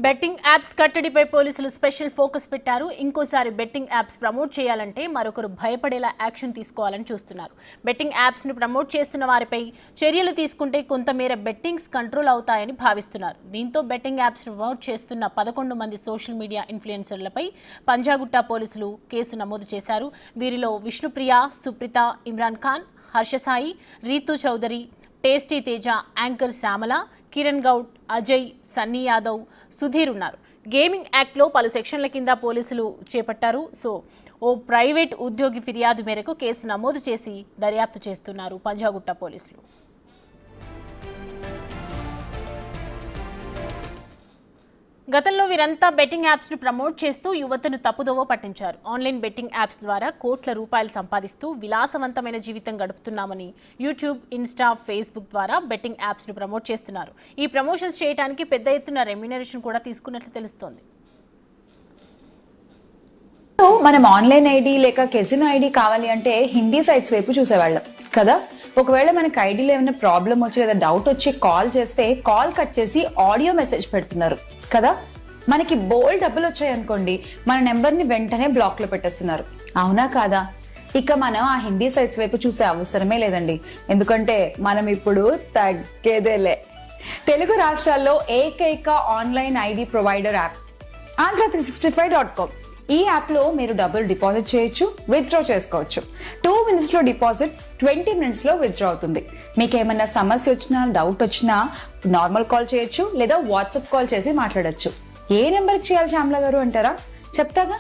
Betting apps కట్టడిపై పోలీసులు special focus పెట్టారు. ఇంకోసారి బెట్టింగ్ యాప్స్ ప్రమోట్ చేయాలంటే మరొకరు భయపడేలా యాక్షన్ తీసుకోవాలని చూస్తున్నారు. బెట్టింగ్ యాప్స్ ను ప్రమోట్ చేస్తున్న వారిపై చర్యలు తీసుకుంటే కొంతమేర బెట్టింగ్స్ కంట్రోల్ అవుతాయని భావిస్తున్నారు. దీంతో బెట్టింగ్ యాప్స్ ప్రమోట్ చేస్తున్న 11 మంది సోషల్ మీడియా ఇన్ఫ్లుయెన్సర్లపై పంజాగుట్ట పోలీసులు కేసు నమోదు చేశారు. వీరిలో విష్ణుప్రియ, సుప్రీత, ఇమ్రాన్ ఖాన్, హర్షసాయి, రీతు చౌదరి, టేస్టీ తేజ, యాంకర్ శ్యామల, కిరణ్ గౌడ్, అజయ్, సన్నీ యాదవ్, సుధీర్ ఉన్నారు. గేమింగ్ యాక్ట్లో పలు సెక్షన్ల కింద పోలీసులు చేపట్టారు. ఓ ప్రైవేట్ ఉద్యోగి ఫిర్యాదు మేరకు కేసు నమోదు చేసి దర్యాప్తు చేస్తున్నారు పంజాగుట్ట పోలీసులు. గతంలో వీరంతా బెట్టింగ్ యాప్స్ ను ప్రమోట్ చేస్తూ యువతను తప్పుదోవ పట్టించారు. ఆన్లైన్ బెట్టింగ్ యాప్స్ ద్వారా కోట్ల రూపాయలు సంపాదిస్తూ విలాసవంతమైన జీవితం గడుపుతున్నామని యూట్యూబ్, ఇన్స్టా, ఫేస్బుక్ ద్వారా బెట్టింగ్ యాప్స్ ను ప్రమోట్ చేస్తున్నారు. ఈ ప్రమోషన్స్ చేయడానికి పెద్ద ఎత్తున రెమ్యునరేషన్ కూడా తీసుకున్నట్లు తెలుస్తోంది. మనం ఆన్లైన్ ఐడి లేక కెసినో ఐడి కావాలి అంటే హిందీ సైట్స్ వైపు చూసేవాళ్ళం కదా. ఒకవేళ మనకి ఐడీలో ఏమైనా ప్రాబ్లం వచ్చి లేదా డౌట్ వచ్చి కాల్ చేస్తే కాల్ కట్ చేసి ఆడియో మెసేజ్ పెడుతున్నారు కదా. మనకి బోల్డ్ డబ్బులు వచ్చాయనుకోండి, మన నెంబర్ ని వెంటనే బ్లాక్ లో పెట్టేస్తున్నారు. అవునా కాదా? ఇక మనం ఆ హిందీ సైట్స్ వైపు చూసే అవసరమే లేదండి. ఎందుకంటే మనం ఇప్పుడు తగ్గేదేలే. తెలుగు రాష్ట్రాల్లో ఏకైక online ID provider app Andhra365.com. ఈ యాప్ లో మీరు డబ్బులు డిపాజిట్ చేయొచ్చు, విత్డ్రా చేసుకోవచ్చు. 2 minutes లో డిపాజిట్, 20 minutes లో విత్డ్రా అవుతుంది. మీకు ఏమైనా సమస్య వచ్చినా, డౌట్ వచ్చినా నార్మల్ కాల్ చేయొచ్చు లేదా వాట్సాప్ కాల్ చేసి మాట్లాడొచ్చు. ఏ నెంబర్ చేయాలి శ్యామల గారు అంటారా? చెప్తాగా.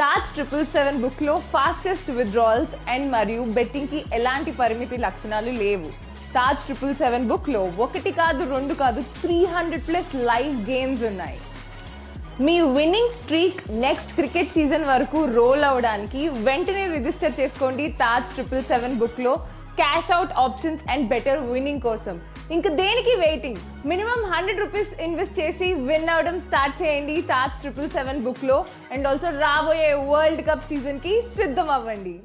తాజ్ 777 బుక్ లో ఫాస్టెస్ట్ విత్డ్రాల్స్ అండ్ మరియు బెట్టింగ్ కి ఎలాంటి పరిమితి లక్షణాలు లేవు. తాజ్ 777 బుక్ లో 1 కాదు 2 కాదు 300+ లైవ్ గేమ్స్ ఉన్నాయి. మీ winning streak next cricket season వరకు రోల్ అవడానికి వెంటనే రిజిస్టర్ చేసుకోండి తాజ్ 777 బుక్ లో cash out options and better winning కోసం. ఇంకా దేనికి వెయిటింగ్? మినిమం 100 రూపీస్ ఇన్వెస్ట్ చేసి విన్ అవడం స్టార్ట్ చేయండి తాజ్ 777 బుక్ లో. అండ్ ఆల్సో రాబోయే వరల్డ్ కప్ సీజన్ కి సిద్ధం అవ్వండి.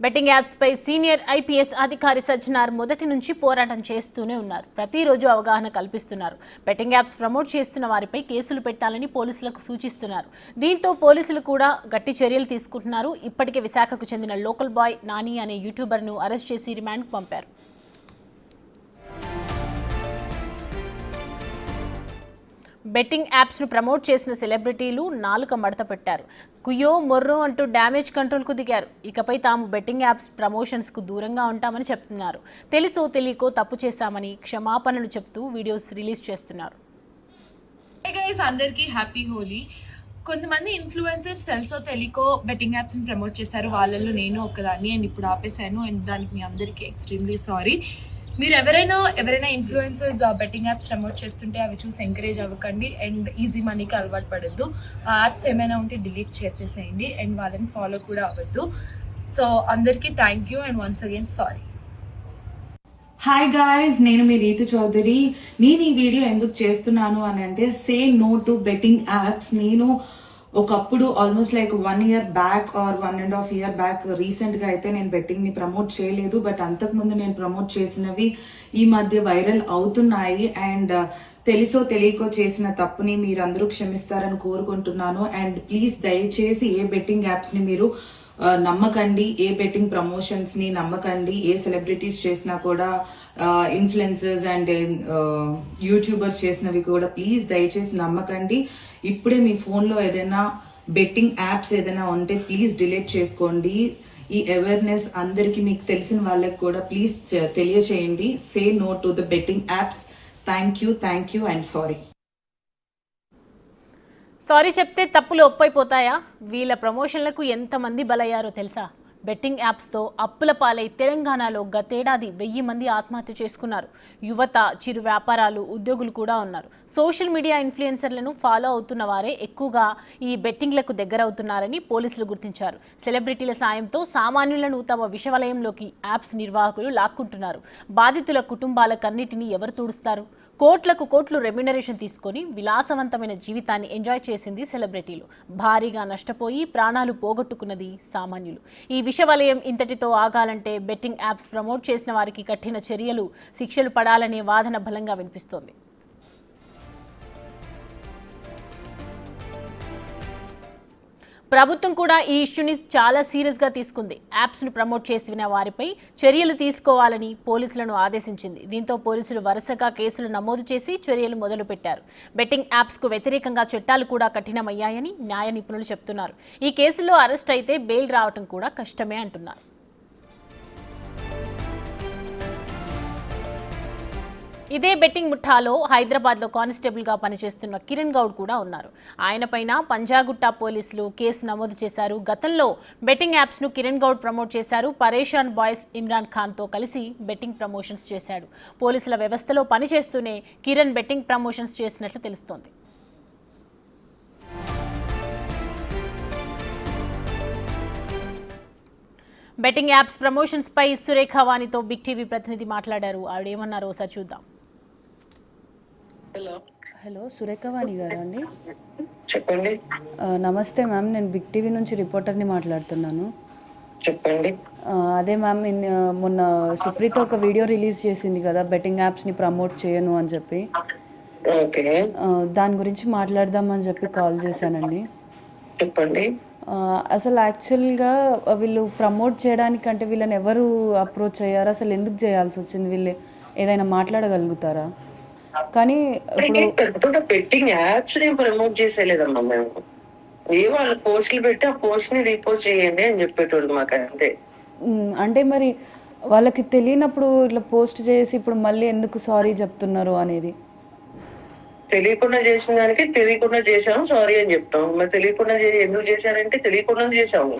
బెట్టింగ్ యాప్స్ పై సీనియర్ ఐపీఎస్ అధికారి సజ్జనార్ మొదటి నుంచి పోరాటం చేస్తూనే ఉన్నారు. ప్రతిరోజు అవగాహన కల్పిస్తున్నారు. బెట్టింగ్ యాప్స్ ప్రమోట్ చేస్తున్న వారిపై కేసులు పెట్టాలని పోలీసులకు సూచిస్తున్నారు. దీంతో పోలీసులు కూడా గట్టి చర్యలు తీసుకుంటున్నారు. ఇప్పటికే విశాఖకు చెందిన లోకల్ బాయ్ నాని అనే యూట్యూబర్ను అరెస్ట్ చేసి రిమాండ్కు పంపారు. బెట్టింగ్ యాప్స్ను ప్రమోట్ చేసిన సెలబ్రిటీలు నాలుక మడత పెట్టారు. కుయ్యో మొర్రో అంటూ డ్యామేజ్ కంట్రోల్కు దిగారు. ఇకపై తాము బెట్టింగ్ యాప్స్ ప్రమోషన్స్కు దూరంగా ఉంటామని చెప్తున్నారు. తెలుసో తెలియకో తప్పు చేశామని క్షమాపణలు చెప్తూ వీడియోస్ రిలీజ్ చేస్తున్నారు. అందరికీ హ్యాపీ హోలీ. కొంతమంది ఇన్ఫ్లుయెన్సర్స్ తెలుసో తెలియకో బెట్టింగ్ యాప్స్ని ప్రమోట్ చేశారు. వాళ్ళల్లో నేను ఒకదాన్ని. అండ్ ఇప్పుడు ఆపేశాను. అండ్ దానికి మీ అందరికీ ఎక్స్ట్రీమ్లీ సారీ. మీరు ఎవరైనా ఇన్ఫ్లుయెన్సర్స్ బెట్టింగ్ యాప్స్ ప్రమోట్ చేస్తుంటే అవి చూసి ఎంకరేజ్ అవ్వకండి. అండ్ ఈజీ మనీకి అలవాటు పడద్దు. ఆ యాప్స్ ఏమైనా ఉంటే డిలీట్ చేసేసేయండి. అండ్ వాళ్ళని ఫాలో కూడా అవ్వద్దు. సో అందరికీ thank you and once again sorry. Hi guys, నేను మీ రీతు చౌదరి. నేను ఈ వీడియో ఎందుకు చేస్తున్నాను అని అంటే, say no to betting apps. నేను ఒకప్పుడు almost like 1 year back or 1.5 year back recent గా అయితే నేను బెట్టింగ్ ని ప్రమోట్ చేయలేదు. బట్ అంతకుముందు నేను ప్రమోట్ చేసినవి ఈ మధ్య వైరల్ అవుతున్నాయి. అండ్ తెలుసో తెలియకో చేసిన తప్పుని మీరందరూ క్షమిస్తారని కోరుకుంటున్నాను. అండ్ ప్లీజ్ దయచేసి ఏ బెట్టింగ్ యాప్స్ ని మీరు నమ్మకండి, ఏ బెట్టింగ్ ప్రమోషన్స్ ని నమ్మకండి. ఏ సెలబ్రిటీస్ చేసినా కూడా, ఇన్ఫ్లుయెన్సర్స్ అండ్ యూట్యూబర్స్ చేసినవి కూడా ప్లీజ్ దయచేసి నమ్మకండి. ఇప్పుడే మీ ఫోన్లో ఏదైనా బెట్టింగ్ యాప్స్ ఏదైనా ఉంటే ప్లీజ్ డిలీట్ చేసుకోండి. ఈ అవేర్నెస్ అందరికి, మీకు తెలిసిన వాళ్ళకి కూడా ప్లీజ్ తెలియచేయండి. Say no to the betting apps. Thank you and sorry. Sorry చెప్తే తప్పులు ఒప్పైపోతాయా? వీళ్ళ ప్రమోషన్లకు ఎంతమంది బలయ్యారో తెలుసా? బెట్టింగ్ యాప్స్తో అప్పుల పాలై తెలంగాణలో గతేడాది 1000 మంది ఆత్మహత్య చేసుకున్నారు. యువత, చిరు వ్యాపారాలు, ఉద్యోగులు కూడా ఉన్నారు. సోషల్ మీడియా ఇన్ఫ్లుయెన్సర్లను ఫాలో అవుతున్న వారే ఎక్కువగా ఈ బెట్టింగ్లకు దగ్గరవుతున్నారని పోలీసులు గుర్తించారు. సెలబ్రిటీల సాయంతో సామాన్యులను తమ విషవలయంలోకి యాప్స్ నిర్వాహకులు లాక్కుంటున్నారు. బాధితుల కుటుంబాలకన్నిటినీ ఎవరు తూడుస్తారు? కోట్లకు కోట్లు రెమ్యునరేషన్ తీసుకొని విలాసవంతమైన జీవితాన్ని ఎంజాయ్ చేసింది సెలబ్రిటీలు. భారీగా నష్టపోయి ప్రాణాలు పోగొట్టుకున్నది సామాన్యులు. ఈ విషవలయం ఇంతటితో ఆగాలంటే బెట్టింగ్ యాప్స్ ప్రమోట్ చేసిన వారికి కఠిన చర్యలు, శిక్షలు పడాలనే వాదన బలంగా వినిపిస్తోంది. ప్రభుత్వం కూడా ఈ ఇష్యూని చాలా సీరియస్గా తీసుకుంది. యాప్స్ను ప్రమోట్ చేసిన వారిపై చర్యలు తీసుకోవాలని పోలీసులను ఆదేశించింది. దీంతో పోలీసులు వరుసగా కేసులు నమోదు చేసి చర్యలు మొదలుపెట్టారు. బెట్టింగ్ యాప్స్కు వ్యతిరేకంగా చట్టాలు కూడా కఠినమయ్యాయని న్యాయ నిపుణులు చెప్తున్నారు. ఈ కేసుల్లో అరెస్ట్ అయితే బెయిల్ రావడం కూడా కష్టమే అంటున్నారు. ఇదే బెట్టింగ్ ముఠాలో హైదరాబాద్లో కానిస్టేబుల్గా పనిచేస్తున్న కిరణ్ గౌడ్ కూడా ఉన్నారు. ఆయనపైన పంజాగుట్ట పోలీసులు కేసు నమోదు చేశారు. గతంలో బెట్టింగ్ యాప్స్ను కిరణ్ గౌడ్ ప్రమోట్ చేశారు. పరేషాన్ బాయ్స్ ఇమ్రాన్ ఖాన్తో కలిసి బెట్టింగ్ ప్రమోషన్స్ చేశాడు. పోలీసుల వ్యవస్థలో పనిచేస్తూనే కిరణ్ బెట్టింగ్ ప్రమోషన్స్ చేసినట్లు తెలుస్తోంది. బెట్టింగ్ యాప్స్ ప్రమోషన్స్ పై సురేఖ వాణితో బిగ్ టీవీ ప్రతినిధి మాట్లాడారు. ఆవిడ ఏమన్నారో ఒకసారి చూద్దాం. హలో సురేఖవాణి గారా అండి? చెప్పండి. నమస్తే మ్యామ్, నేను బిగ్ టీవీ నుంచి రిపోర్టర్ని మాట్లాడుతున్నాను. చెప్పండి. అదే మ్యామ్, మొన్న సుప్రీత ఒక వీడియో రిలీజ్ చేసింది కదా, బెట్టింగ్ యాప్స్ని ప్రమోట్ చేయను అని చెప్పి. ఓకే, దాని గురించి మాట్లాడదామని చెప్పి కాల్ చేశానండి. చెప్పండి. అసలు యాక్చువల్గా వీళ్ళు ప్రమోట్ చేయడానికంటే వీళ్ళని ఎవరు అప్రోచ్ అయ్యారు, అసలు ఎందుకు చేయాల్సి వచ్చింది, వీళ్ళు ఏదైనా మాట్లాడగలుగుతారా? కానీ ఇప్పుడు పెద్దగా బెట్టింగ్ యాప్స్ ని ప్రమోట్ చేసేలేదమ్మా మేము. వాళ్ళు పోస్టులు పెట్టి ఆ పోస్ట్ ని రీపోస్ట్ చేయండి అని చెప్పేటోళ్ళు మాకు, అంతే. అంటే మరి వాళ్ళకి తెలియనప్పుడు ఇట్లా పోస్ట్ చేసి ఇప్పుడు మళ్ళీ ఎందుకు సారీ చెప్తున్నారు అనేది? తెలియకుండా చేసిన దానికి తెలియకుండా చేసాము సారీ అని చెప్తాం. మరి తెలియకుండా ఎందుకు చేశారంటే తెలియకుండా చేసాము.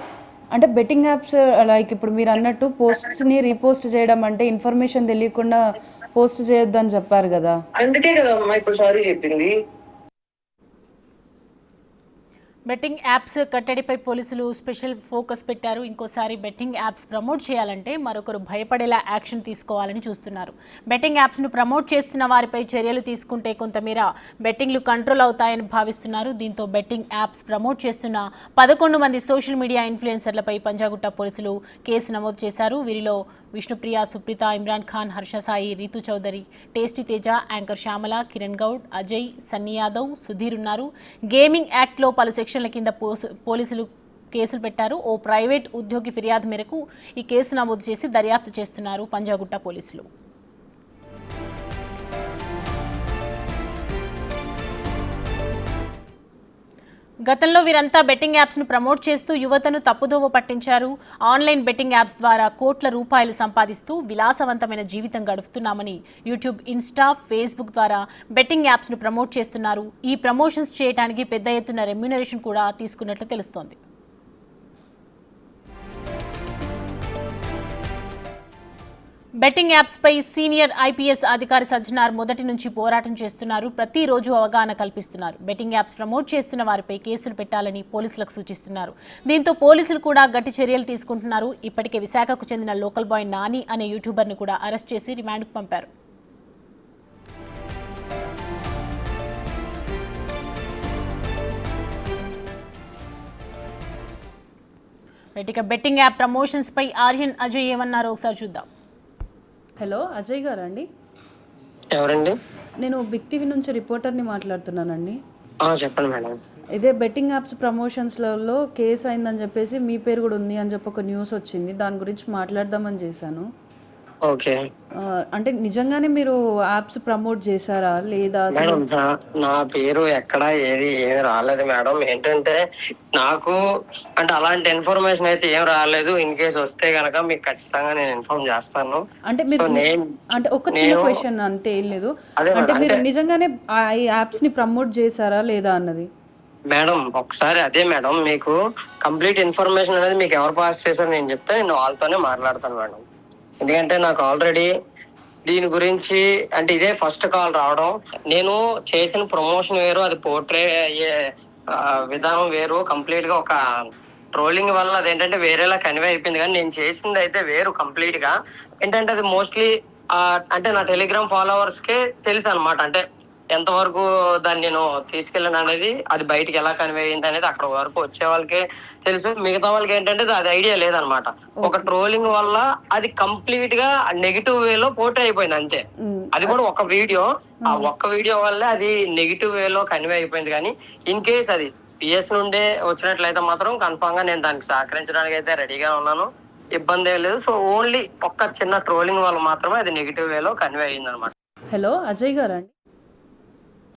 అంటే బెట్టింగ్ యాప్స్ లైక్ ఇప్పుడు మీరు అన్నట్టు పోస్ట్ని రీపోస్ట్ చేయడం అంటే ఇన్ఫర్మేషన్ తెలియకుండా పోస్ట్ చేయొద్దని చెప్పారు కదా, అందుకే కదమ్మా ఇప్పుడు సారీ చెప్పింది. బెట్టింగ్ యాప్స్ కట్టడిపై పోలీసులు స్పెషల్ ఫోకస్ పెట్టారు. ఇంకోసారి బెట్టింగ్ యాప్స్ ప్రమోట్ చేయాలంటే మరొకరు భయపడేలా యాక్షన్ తీసుకోవాలని చూస్తున్నారు. బెట్టింగ్ యాప్స్ను ప్రమోట్ చేస్తున్న వారిపై చర్యలు తీసుకుంటే కొంతమేర బెట్టింగ్లు కంట్రోల్ అవుతాయని భావిస్తున్నారు. దీంతో బెట్టింగ్ యాప్స్ ప్రమోట్ చేస్తున్న 11 మంది సోషల్ మీడియా ఇన్ఫ్లుయెన్సర్లపై పంజాగుట్ట పోలీసులు కేసు నమోదు చేశారు. వీరిలో విష్ణుప్రియ, సుప్రీత, ఇమ్రాన్ ఖాన్, హర్ష సాయి, రీతు చౌదరి, టేస్టీ తేజ, యాంకర్ శ్యామల, కిరణ్ గౌడ్, అజయ్, సన్నీ యాదవ్, సుధీర్ ఉన్నారు. గేమింగ్ యాక్ట్లో పలు సెక్షన్ల కింద పోలీసులు కేసులు పెట్టారు. ఓ ప్రైవేట్ ఉద్యోగి ఫిర్యాదు మేరకు ఈ కేసు నమోదు చేసి దర్యాప్తు చేస్తున్నారు పంజాగుట్ట పోలీసులు. గతంలో వీరంతా బెట్టింగ్ యాప్స్ను ప్రమోట్ చేస్తూ యువతను తప్పుదోవ పట్టించారు. ఆన్లైన్ బెట్టింగ్ యాప్స్ ద్వారా కోట్ల రూపాయలు సంపాదిస్తూ విలాసవంతమైన జీవితం గడుపుతున్నామని యూట్యూబ్, ఇన్స్టా, ఫేస్బుక్ ద్వారా బెట్టింగ్ యాప్స్ను ప్రమోట్ చేస్తున్నారు. ఈ ప్రమోషన్స్ చేయడానికి పెద్ద ఎత్తున రెమ్యూనరేషన్ కూడా తీసుకున్నట్లు తెలుస్తోంది. బెట్టింగ్ యాప్స్పై సీనియర్ ఐపీఎస్ అధికారి సజ్జనార్ మొదటి నుంచి పోరాటం చేస్తున్నారు. ప్రతిరోజు అవగాహన కల్పిస్తున్నారు. బెట్టింగ్ యాప్స్ ప్రమోట్ చేస్తున్న వారిపై కేసులు పెట్టాలని పోలీసులకు సూచిస్తున్నారు. దీంతో పోలీసులు కూడా గట్టి చర్యలు తీసుకుంటున్నారు. ఇప్పటికే విశాఖకు చెందిన లోకల్ బాయ్ నాని అనే యూట్యూబర్ను కూడా అరెస్ట్ చేసి రిమాండ్కు పంపారు. ఇక బెట్టింగ్ యాప్ ప్రమోషన్స్ పై ఆర్యన్, అజయ్ ఏమన్నారో ఒకసారి చూద్దాం. హలో అజయ్ గారా అండి? ఎవరండి? నేను బిగ్ టీవీ నుంచి రిపోర్టర్ని మాట్లాడుతున్నానండి. చెప్పండి మేడం. ఇదే బెట్టింగ్ యాప్స్ ప్రమోషన్స్లలో కేసు అయిందని చెప్పేసి మీ పేరు కూడా ఉంది అని చెప్పి ఒక న్యూస్ వచ్చింది. దాని గురించి మాట్లాడదామని చేశాను. ఓకే, అంటే నిజంగానే మీరు యాప్స్ ప్రమోట్ చేశారా లేదా? మేడం నా పేరు ఎక్కడ ఏమి రాలేదు మేడం. ఏంటంటే నాకు అంటే అలాంటి ఇన్ఫర్మేషన్ అయితే ఏం రాలేదు. ఇన్ కేసు వస్తే గనక మీకు ఖచ్చితంగా నేను ఇన్ఫార్మ్ చేస్తాను. అంటే మీరు అంటే ఒక చిన్న క్వశ్చన్ అంతే, ఏం లేదు. అంటే మీరు నిజంగానే ఈ యాప్స్ ని ప్రమోట్ చేశారా లేదా అన్నది. మేడం ఒకసారి అదే మేడం, మీకు కంప్లీట్ ఇన్ఫర్మేషన్ అనేది మీకు ఎవరు పాస్ చేశారో నేను చెప్తే నేను వాళ్ళతోనే మాట్లాడతాను మేడం. ఎందుకంటే నాకు ఆల్రెడీ దీని గురించి అంటే ఇదే ఫస్ట్ కాల్ రావడం. నేను చేసిన ప్రమోషన్ వేరు, అది పోర్ట్రే అయ్యే విధానం వేరు. కంప్లీట్ గా ఒక ట్రోలింగ్ వల్ల అదేంటంటే వేరేలా కన్వే అయిపోయింది. కానీ నేను చేసింది అయితే వేరు కంప్లీట్ గా. ఏంటంటే అది మోస్ట్లీ అంటే నా టెలిగ్రామ్ ఫాలోవర్స్ కే తెలుసు అనమాట. అంటే ఎంతవరకు దాన్ని నేను తీసుకెళ్ళాను అనేది, అది బయటికి ఎలా కన్వే అయింది అనేది అక్కడ వరకు వచ్చే వాళ్ళకే తెలుసు. మిగతా వాళ్ళకి ఏంటంటే అది ఐడియా లేదనమాట. ఒక ట్రోలింగ్ వల్ల అది కంప్లీట్ గా నెగిటివ్ వేలో పోర్ట్రే అయిపోయింది అంతే. అది కూడా ఒక వీడియో, ఆ ఒక్క వీడియో వల్ల అది నెగిటివ్ వేలో కన్వే అయిపోయింది. కానీ ఇన్ కేస్ అది పిఎస్ నుండే వచ్చినట్లయితే మాత్రం కన్ఫామ్ గా నేను దానికి సహకరించడానికి అయితే రెడీగా ఉన్నాను, ఇబ్బంది ఏం లేదు. సో ఓన్లీ ఒక్క చిన్న ట్రోలింగ్ వల్ల మాత్రమే అది నెగిటివ్ వేలో కన్వే అయ్యింది అనమాట. హలో అజయ్ గారా అండి?